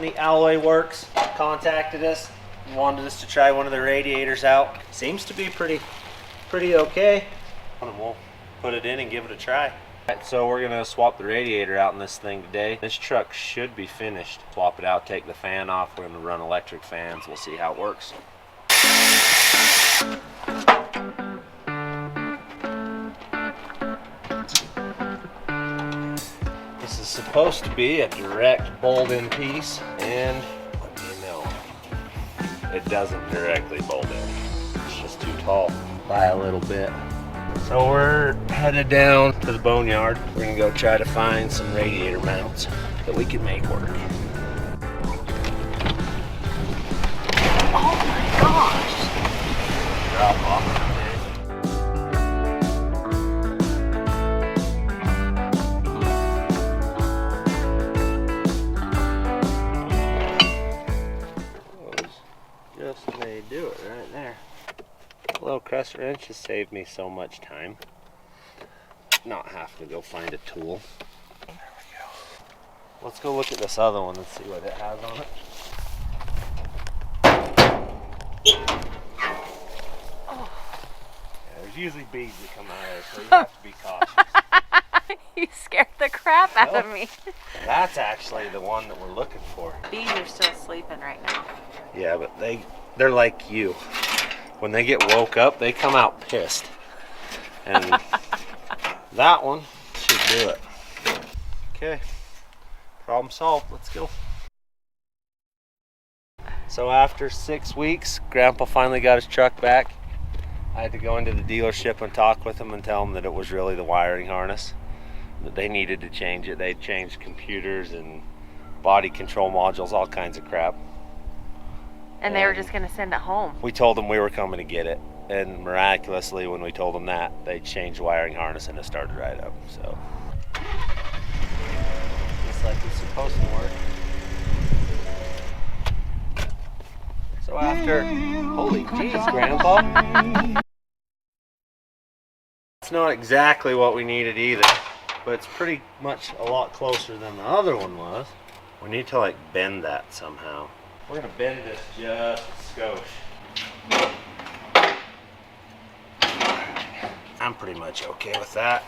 company, Alloy Works, contacted us and wanted us to try one of the radiators out. Seems to be pretty okay. And we'll put it in and give it a try. Alright, so we're gonna swap the radiator out in this thing today. This truck should be finished. Swap it out, take the fan off. We're gonna run electric fans. We'll see how it works. This is supposed to be a direct bolt-in piece, and what do you know? It doesn't directly bolt in. It's just too tall by a little bit. So we're headed down to the boneyard. We're gonna go try to find some radiator mounts that we can make work. Oh my gosh! Drop off. Just may do it right there. A little crest wrench has saved me so much time. Not having to go find a tool. There we go. Let's go look at this other one and see what it has on it. Oh. Yeah, there's usually bees that come out of there, so you have to be cautious. You scared the crap out of me. That's actually the one that we're looking for. Bees are still sleeping right now. Yeah, but they're like you. When they get woke up, they come out pissed. And that one should do it. Okay, problem solved. Let's go. So after 6 weeks, Grandpa finally got his truck back. I had to go into the dealership and talk with him and tell him that it was really the wiring harness, that they needed to change it. They'd changed computers and body control modules, all kinds of crap. And they were just going to send it home. We told them we were coming to get it, and miraculously when we told them that, they changed the wiring harness and it started right up. So just like it's supposed to work. So after, holy jeez, Grandpa. It's not exactly what we needed either, but it's pretty much a lot closer than the other one was. We need to like bend that somehow. We're gonna bend this just a skosh. I'm pretty much okay with that.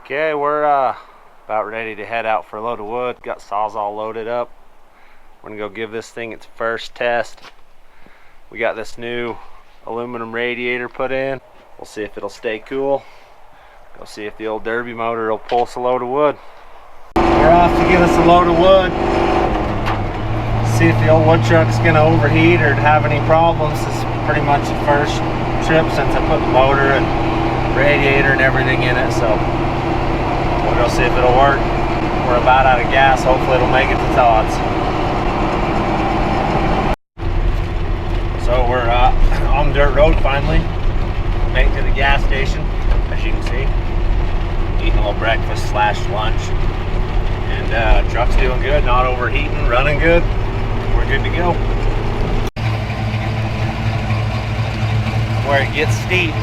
Okay, we're about ready to head out for a load of wood. Got saws all loaded up. We're gonna go give this thing its first test. We got this new aluminum radiator put in. We'll see if it'll stay cool. Go see if the old derby motor will pull us a load of wood. We're off to give us a load of wood. See if the old wood truck's gonna overheat or have any problems. This is pretty much the first trip since I put the motor and radiator and everything in it, so we'll go see if it'll work. We're about out of gas. Hopefully it'll make it to Todd's. So we're on the dirt road finally. Made it to the gas station, as you can see. Eating a little breakfast / lunch. And truck's doing good, not overheating, running good. We're good to go. Where it gets steep.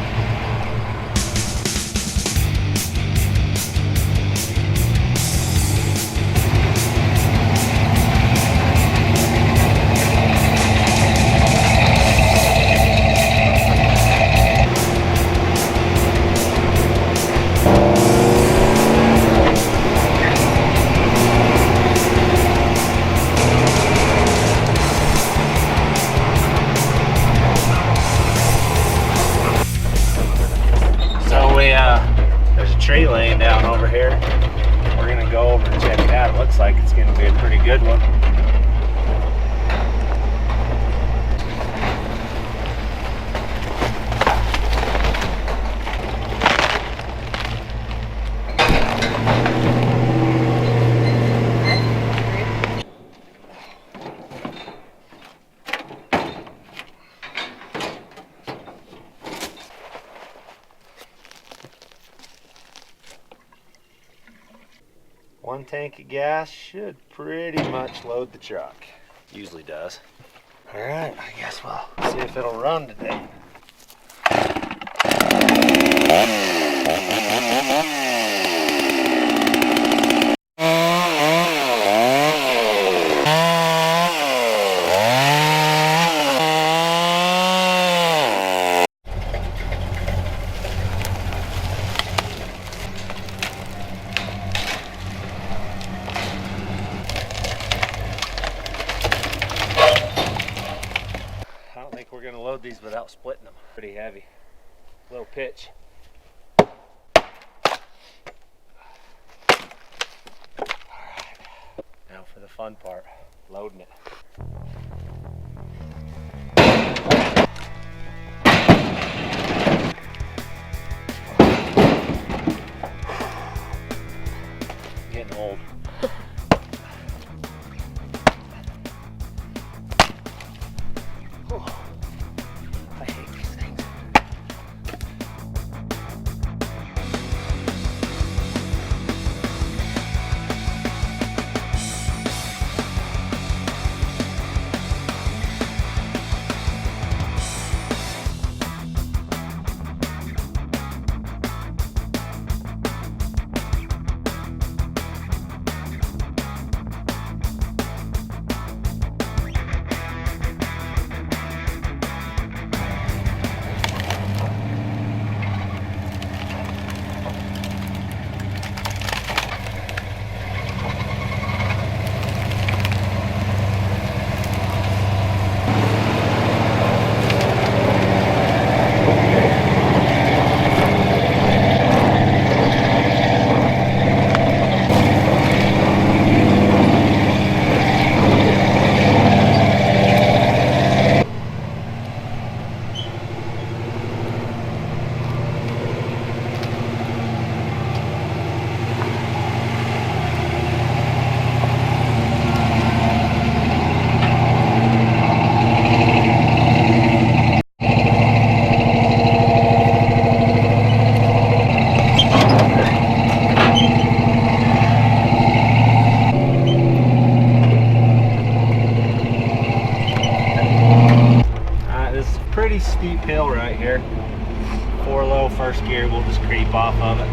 There's a tree laying down over here. We're gonna go over and check it out. It looks like it's gonna be a pretty good one. One tank of gas should pretty much load the truck. Usually does. Alright, I guess we'll see if it'll run today. load these without splitting them. Pretty heavy. Little pitch. Alright, now for the fun part, loading it. Getting old. I hate these things. Pretty steep hill right here. 4 low first gear, we'll just creep off of it.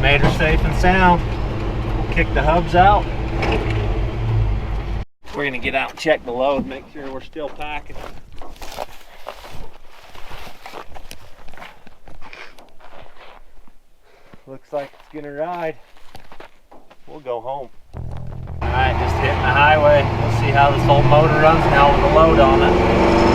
Made her safe and sound. We'll kick the hubs out. We're gonna get out and check the load, make sure we're still packing. Looks like it's gonna ride. We'll go home. Alright, just hitting the highway. We'll see how this whole motor runs now with the load on it.